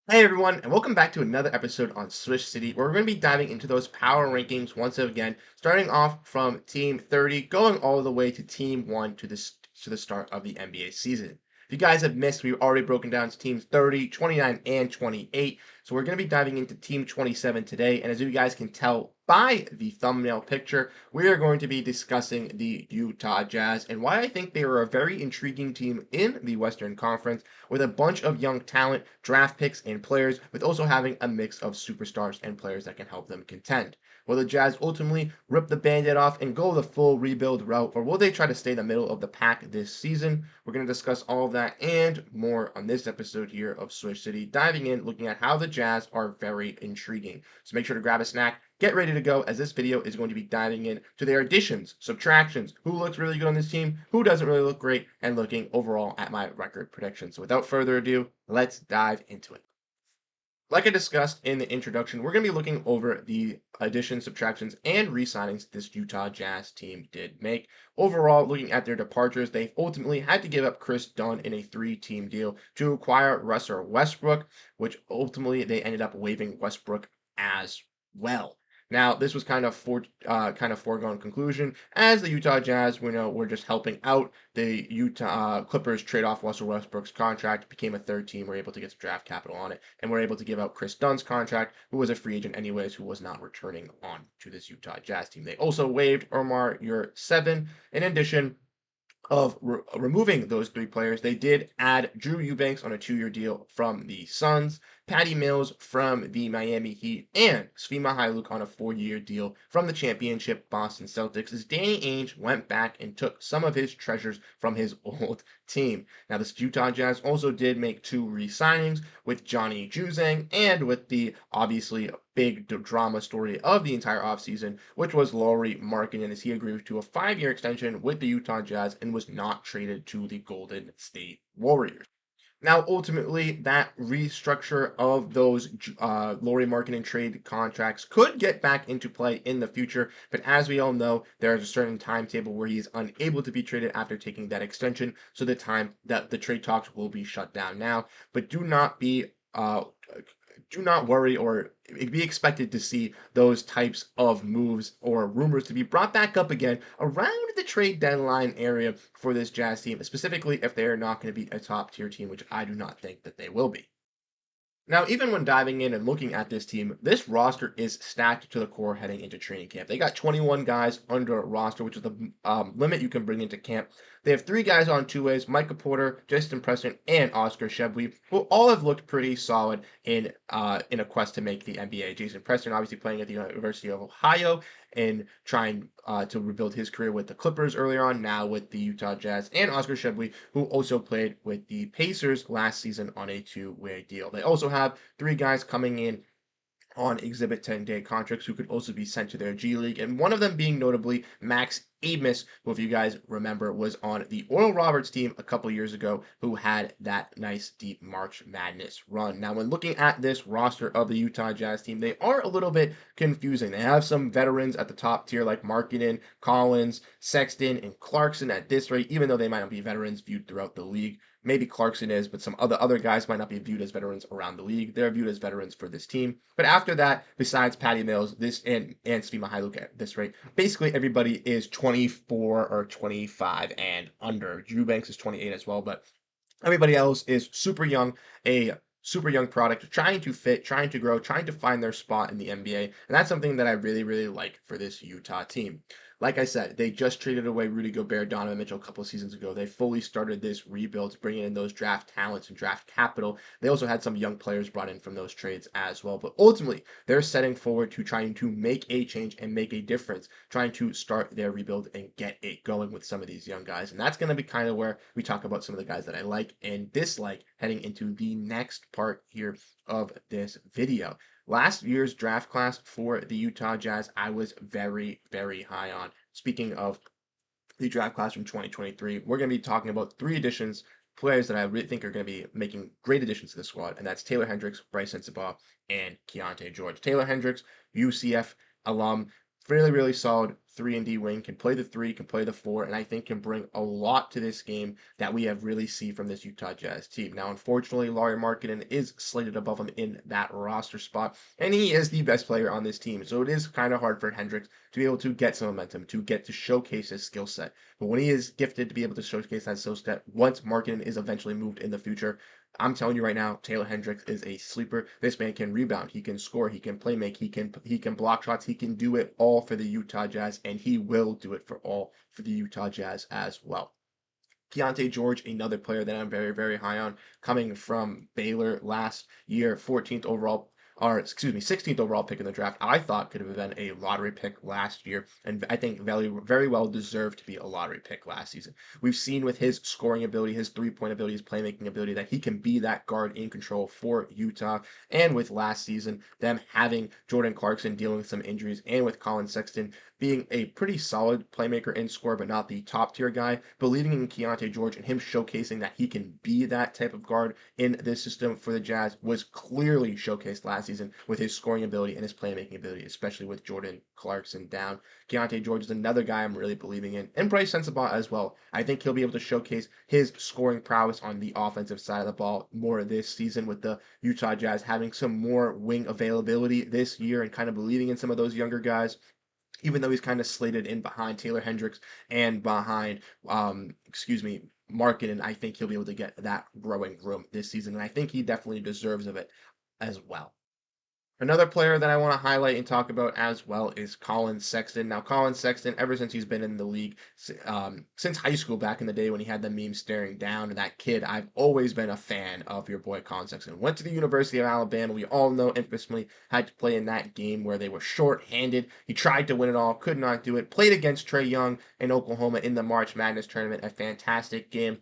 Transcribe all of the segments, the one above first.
Hey everyone, and welcome back to another episode on Swish City, where we're going to be diving into those power rankings once again, starting off from Team 30, going all the way to Team 1 to the start of the NBA season. If you guys have missed, we've already broken down teams 30, 29, and 28. So we're going to be diving into Team 27 today, and as you guys can tell by the thumbnail picture, we are going to be discussing the Utah Jazz and why I think they are a very intriguing team in the Western Conference with a bunch of young talent, draft picks, and players, with also having a mix of superstars and players that can help them contend. Will the Jazz ultimately rip the band-aid off and go the full rebuild route, or will they try to stay in the middle of the pack this season? We're going to discuss all of that and more on this episode here of Swish City, diving in, looking at how the Jazz are very intriguing. So make sure to grab a snack, get ready to go, as this video is going to be diving in to their additions, subtractions, who looks really good on this team, who doesn't really look great, and looking overall at my record prediction. So without further ado, let's dive into it. Like I discussed in the introduction, we're going to be looking over the additions, subtractions, and re-signings this Utah Jazz team did make. Overall, looking at their departures, they ultimately had to give up Chris Dunn in a three-team deal to acquire Russell Westbrook, which ultimately they ended up waiving Westbrook as well. Now, this was kind of foregone conclusion, as the Utah Jazz, were just helping out the Utah Clippers trade off Russell Westbrook's contract, became a third team, were able to get some draft capital on it, and were able to give out Chris Dunn's contract, who was a free agent anyways, who was not returning on to this Utah Jazz team. They also waived Omar Seven. In addition, of removing those three players, they did add Drew Eubanks on a 2-year deal from the Suns, Patty Mills from the Miami Heat, and Svi Mykhailiuk on a 4-year deal from the championship Boston Celtics, as Danny Ainge went back and took some of his treasures from his old team. Now, the Utah Jazz also did make two re-signings with Johnny Juzang and with the obviously big drama story of the entire offseason, which was Lauri Markkanen, as he agreed to a 5-year extension with the Utah Jazz and was not traded to the Golden State Warriors. Now, ultimately, that restructure of those Lauri Markkanen trade contracts could get back into play in the future, but as we all know, there is a certain timetable where he is unable to be traded after taking that extension, so the time that the trade talks will be shut down now. But do not worry or be expected to see those types of moves or rumors to be brought back up again around the trade deadline area for this Jazz team, specifically if they are not going to be a top tier team, which I do not think that they will be. Now, even when diving in and looking at this team, this roster is stacked to the core heading into training camp. They got 21 guys under a roster, which is the limit you can bring into camp. They have three guys on two ways: Micah Porter, Justin Preston, and Oscar Shebwe, who all have looked pretty solid in a quest to make the NBA. Jason Preston, obviously playing at the University of Ohio and trying to rebuild his career with the Clippers earlier on, now with the Utah Jazz, and Oscar Shebwe, who also played with the Pacers last season on a two-way deal. They also have three guys coming in on Exhibit 10-day contracts who could also be sent to their G League, and one of them being notably Max Amos, who, if you guys remember, was on the Oral Roberts team a couple years ago, who had that nice deep March Madness run. Now, when looking at this roster of the Utah Jazz team, they are a little bit confusing. They have some veterans at the top tier like Markkanen, Collins, Sexton, and Clarkson at this rate, even though they might not be veterans viewed throughout the league. Maybe Clarkson is, but some other guys might not be viewed as veterans around the league. They're viewed as veterans for this team. But after that, besides Patty Mills, this and Svi Mykhailiuk at this rate, basically everybody is 24 or 25 and under. Drew Banks is 28 as well, but everybody else is super young, a super young product, trying to fit, trying to grow, trying to find their spot in the NBA. And that's something that I really, really like for this Utah team. Like I said, they just traded away Rudy Gobert, Donovan Mitchell a couple of seasons ago. They fully started this rebuild, bringing in those draft talents and draft capital. They also had some young players brought in from those trades as well. But ultimately, they're setting forward to trying to make a change and make a difference, trying to start their rebuild and get it going with some of these young guys. And that's going to be kind of where we talk about some of the guys that I like and dislike heading into the next part here of this video. Last year's draft class for the Utah Jazz, I was very, very high on. Speaking of the draft class from 2023, we're going to be talking about three additions, players that I really think are going to be making great additions to the squad, and that's Taylor Hendricks, Bryce Sensabaugh, and Keontae George. Taylor Hendricks, UCF alum, really, really solid 3 and D wing, can play the three, can play the four, and I think can bring a lot to this game that we have really seen from this Utah Jazz team. Now, unfortunately, Laurie Markkinen is slated above him in that roster spot, and he is the best player on this team. So it is kind of hard for Hendricks to be able to get some momentum, to get to showcase his skill set. But when he is gifted to be able to showcase that skill set, once Markkinen is eventually moved in the future, I'm telling you right now, Taylor Hendricks is a sleeper. This man can rebound, he can score, he can play make, he can block shots, he can do it all for the Utah Jazz, and he will do it for the Utah Jazz as well. Keontae George, another player that I'm very, very high on, coming from Baylor last year, 14th overall, or excuse me, 16th overall pick in the draft. I thought could have been a lottery pick last year, and I think very, very well deserved to be a lottery pick last season. We've seen with his scoring ability, his 3-point ability, his playmaking ability, that he can be that guard in control for Utah. And with last season, them having Jordan Clarkson dealing with some injuries, and with Colin Sexton being a pretty solid playmaker and scorer, but not the top tier guy, believing in Keontae George and him showcasing that he can be that type of guard in this system for the Jazz was clearly showcased last season with his scoring ability and his playmaking ability, especially with Jordan Clarkson down. Keontae George is another guy I'm really believing in, and Bryce Sensabaugh as well. I think he'll be able to showcase his scoring prowess on the offensive side of the ball more this season, with the Utah Jazz having some more wing availability this year and kind of believing in some of those younger guys, even though he's kind of slated in behind Taylor Hendricks and behind, Market, and I think he'll be able to get that growing room this season, and I think he definitely deserves of it as well. Another player that I want to highlight and talk about as well is Colin Sexton. Now, Colin Sexton, ever since he's been in the league, since high school back in the day when he had the meme staring down that kid, I've always been a fan of your boy Colin Sexton. Went to the University of Alabama. We all know infamously had to play in that game where they were short-handed. He tried to win it all, could not do it. Played against Trae Young in Oklahoma in the March Madness tournament. A fantastic game,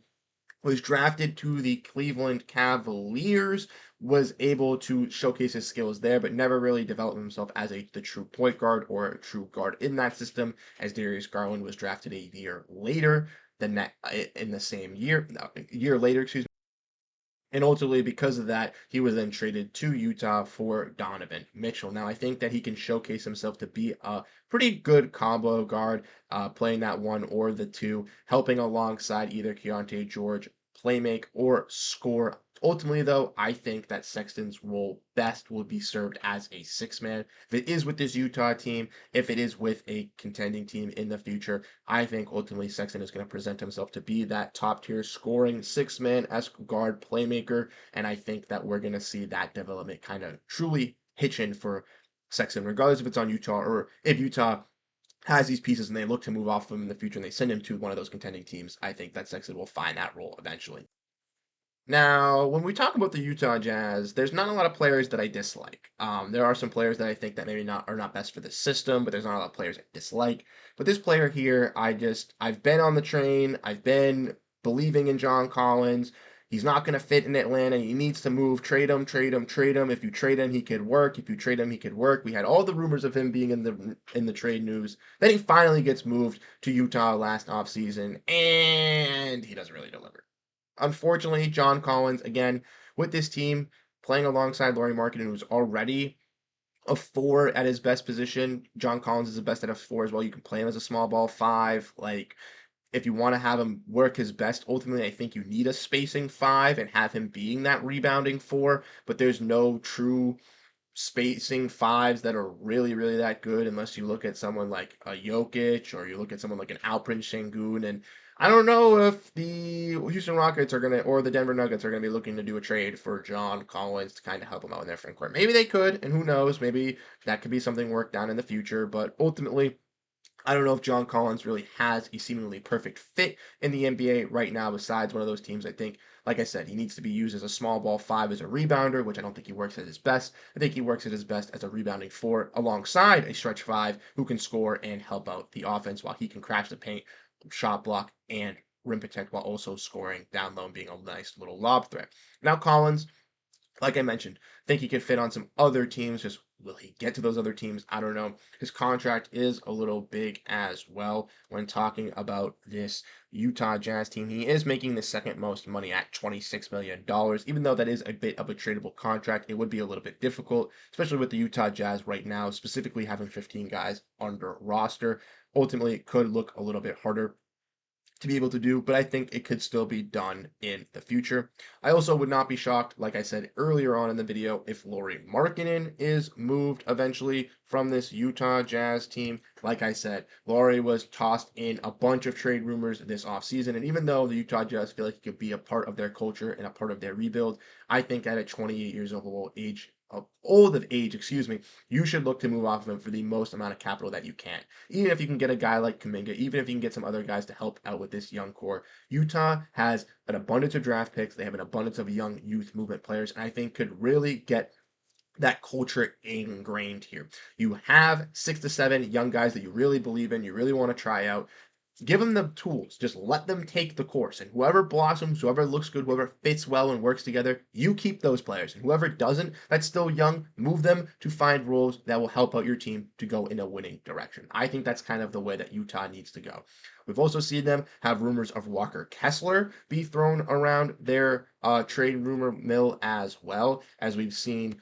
was drafted to the Cleveland Cavaliers, was able to showcase his skills there, but never really developed himself as the true point guard or a true guard in that system, as Darius Garland was drafted a year later than that, in the same year, no, a year later, excuse me. And ultimately, because of that, he was then traded to Utah for Donovan Mitchell. Now, I think that he can showcase himself to be a pretty good combo guard, playing that one or the two, helping alongside either Keontae George play make or score. Ultimately, though, I think that Sexton's role best will be served as a six man. If it is with this Utah team, if it is with a contending team in the future, I think ultimately Sexton is going to present himself to be that top tier scoring six man esque guard playmaker. And I think that we're going to see that development kind of truly hitch in for Sexton, regardless if it's on Utah or if Utah has these pieces and they look to move off of him in the future and they send him to one of those contending teams. I think that Sexton will find that role eventually. Now, when we talk about the Utah Jazz, there's not a lot of players that I dislike. There are some players that I think that maybe not are not best for the system, but there's not a lot of players I dislike. But this player here, I've been on the train. I've been believing in John Collins. He's not going to fit in Atlanta. He needs to move. Trade him, trade him, trade him. If you trade him, he could work. If you trade him, he could work. We had all the rumors of him being in the trade news. Then he finally gets moved to Utah last offseason, and he doesn't really deliver. Unfortunately, John Collins, again, with this team, playing alongside Laurie Markkinen, who's already a four at his best position. John Collins is the best at a four as well. You can play him as a small ball five. Like, if you want to have him work his best, ultimately, I think you need a spacing five and have him being that rebounding four, but there's no true spacing fives that are really, really that good unless you look at someone like a Jokic or you look at someone like an Alperen Sengun. And I don't know if the Houston Rockets are gonna or the Denver Nuggets are gonna be looking to do a trade for John Collins to kind of help him out in their front court. Maybe they could, and who knows? Maybe that could be something worked out in the future. But ultimately, I don't know if John Collins really has a seemingly perfect fit in the NBA right now, besides one of those teams. I think, like I said, he needs to be used as a small ball five as a rebounder, which I don't think he works at his best. I think he works at his best as a rebounding four alongside a stretch five who can score and help out the offense while he can crash the paint, shot block, and rim protect while also scoring down low and being a nice little lob threat. Now, Collins, Like I mentioned, think he could fit on some other teams. Just will he get to those other teams? I don't know. His contract is a little big as well when talking about this Utah Jazz team. He is making the second most money at $26 million. Even though that is a bit of a tradable contract, it would be a little bit difficult, especially with the Utah Jazz right now, specifically having 15 guys under roster. Ultimately, it could look a little bit harder to be able to do, but I think it could still be done in the future. I also would not be shocked, like I said earlier on in the video, if Lauri Markkanen is moved eventually from this Utah Jazz team. Like I said, Lauri was tossed in a bunch of trade rumors this offseason, and even though the Utah Jazz feel like he could be a part of their culture and a part of their rebuild, I think at a 28 years old of age, excuse me, you should look to move off of him for the most amount of capital that you can. Even if you can get a guy like Kaminga, even if you can get some other guys to help out with this young core, Utah has an abundance of draft picks. They have an abundance of young youth movement players, and I think could really get that culture ingrained here. You have 6 to 7 young guys that you really believe in, you really want to try out. Give them the tools. Just let them take the course. And whoever blossoms, whoever looks good, whoever fits well and works together, you keep those players. And whoever doesn't, that's still young, move them to find roles that will help out your team to go in a winning direction. I think that's kind of the way that Utah needs to go. We've also seen them have rumors of Walker Kessler be thrown around their trade rumor mill as well, as we've seen,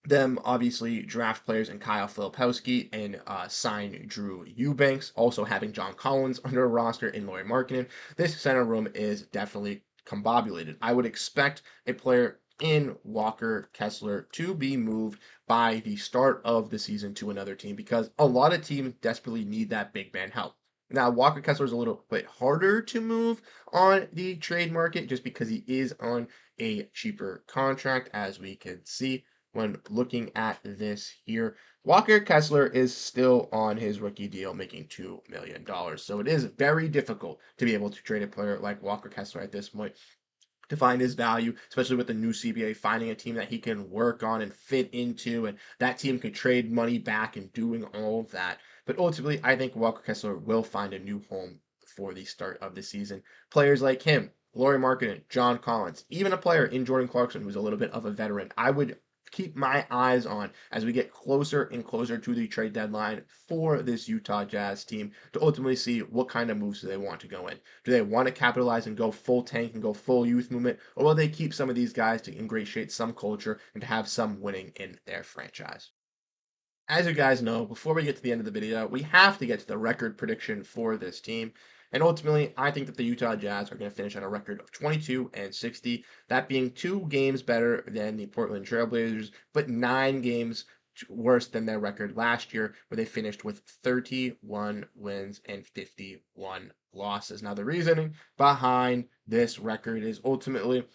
them obviously draft players in Kyle Filipowski and sign Drew Eubanks, also having John Collins under a roster in Lauri Markkanen. This center room is definitely combobulated. I would expect a player in Walker Kessler to be moved by the start of the season to another team because a lot of teams desperately need that big man help. Now, Walker Kessler is a little bit harder to move on the trade market just because he is on a cheaper contract, as we can see when looking at this here. Walker Kessler is still on his rookie deal, making $2 million. So it is very difficult to be able to trade a player like Walker Kessler at this point to find his value, especially with the new CBA, finding a team that he can work on and fit into, and that team can trade money back and doing all of that. But ultimately, I think Walker Kessler will find a new home for the start of the season. Players like him, Lauri Markkanen, John Collins, even a player in Jordan Clarkson who's a little bit of a veteran, I would keep my eyes on as we get closer and closer to the trade deadline for this Utah Jazz team to ultimately see what kind of moves do they want to go in. Do they want to capitalize and go full tank and go full youth movement, or will they keep some of these guys to ingratiate some culture and to have some winning in their franchise? As you guys know, before we get to the end of the video, we have to get to the record prediction for this team. And ultimately, I think that the Utah Jazz are going to finish at a record of 22-60, that being 2 games better than the Portland Trailblazers, but 9 games worse than their record last year, where they finished with 31 wins and 51 losses. Now, the reasoning behind this record is ultimately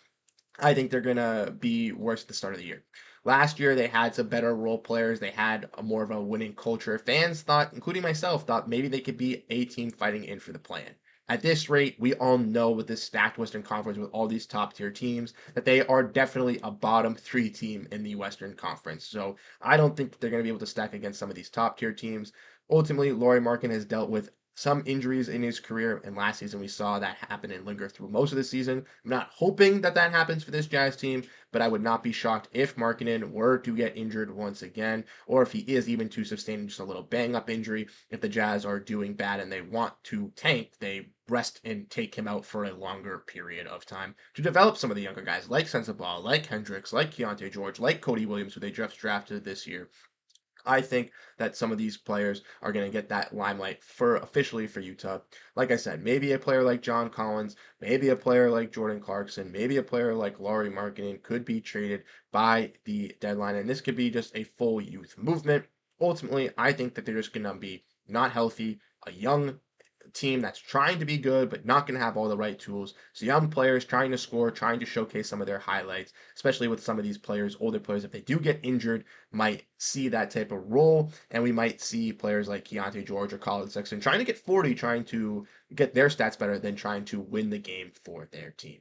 I think they're gonna be worse at the start of the year. Last year they had some better role players. They had a more of a winning culture. Fans thought, including myself, thought maybe they could be a team fighting in for the plan. At this rate, we all know with this stacked Western Conference with all these top tier teams that they are definitely a bottom 3 team in the Western Conference. So I don't think that they're going to be able to stack against some of these top tier teams. Ultimately, Lauri Markkanen has dealt with some injuries in his career, and last season we saw that happen and linger through most of the season. I'm not hoping that that happens for this Jazz team, but I would not be shocked if Markkanen were to get injured once again, or if he is even to sustain just a little bang up injury. If the Jazz are doing bad and they want to tank, they rest and take him out for a longer period of time to develop some of the younger guys like Sensabaugh, like Hendricks, like Keontae George, like Cody Williams, who they just drafted this year. I think that some of these players are going to get that limelight for officially for Utah. Like I said, maybe a player like John Collins, maybe a player like Jordan Clarkson, maybe a player like Lauri Markkanen could be traded by the deadline, and this could be just a full youth movement. Ultimately, I think that they're just going to be not healthy, a young team that's trying to be good but not going to have all the right tools. So young players trying to score, trying to showcase some of their highlights, especially with some of these players, older players, if they do get injured, might see that type of role, and we might see players like Keontae George or Colin Sexton trying to get 40, trying to get their stats better than trying to win the game for their team.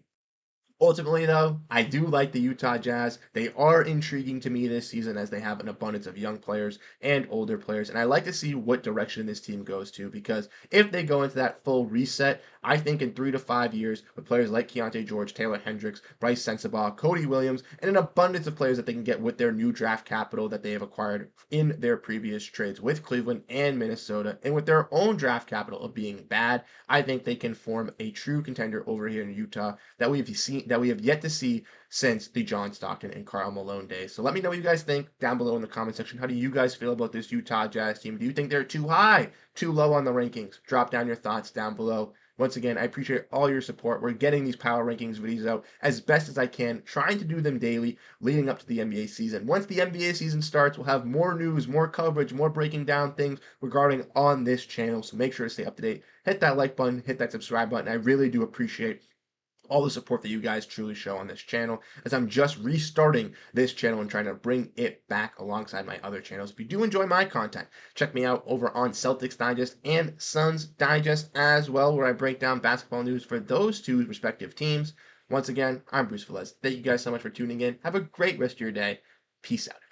Ultimately, though, I do like the Utah Jazz. They are intriguing to me this season as they have an abundance of young players and older players. And I like to see what direction this team goes to because if they go into that full reset, I think in 3 to 5 years, with players like Keontae George, Taylor Hendricks, Bryce Sensabaugh, Cody Williams, and an abundance of players that they can get with their new draft capital that they have acquired in their previous trades with Cleveland and Minnesota, and with their own draft capital of being bad, I think they can form a true contender over here in Utah that we have yet to see since the John Stockton and Karl Malone days. So let me know what you guys think down below in the comment section. How do you guys feel about this Utah Jazz team? Do you think they're too high, too low on the rankings? Drop down your thoughts down below. Once again, I appreciate all your support. We're getting these power rankings videos out as best as I can, trying to do them daily leading up to the NBA season. Once the NBA season starts, we'll have more news, more coverage, more breaking down things regarding on this channel. So make sure to stay up to date. Hit that like button, hit that subscribe button. I really do appreciate all the support that you guys truly show on this channel, as I'm just restarting this channel and trying to bring it back alongside my other channels. If you do enjoy my content, check me out over on Celtics Digest and Suns Digest as well, where I break down basketball news for those two respective teams. Once again, I'm Bruce Velez. Thank you guys so much for tuning in. Have a great rest of your day. Peace out.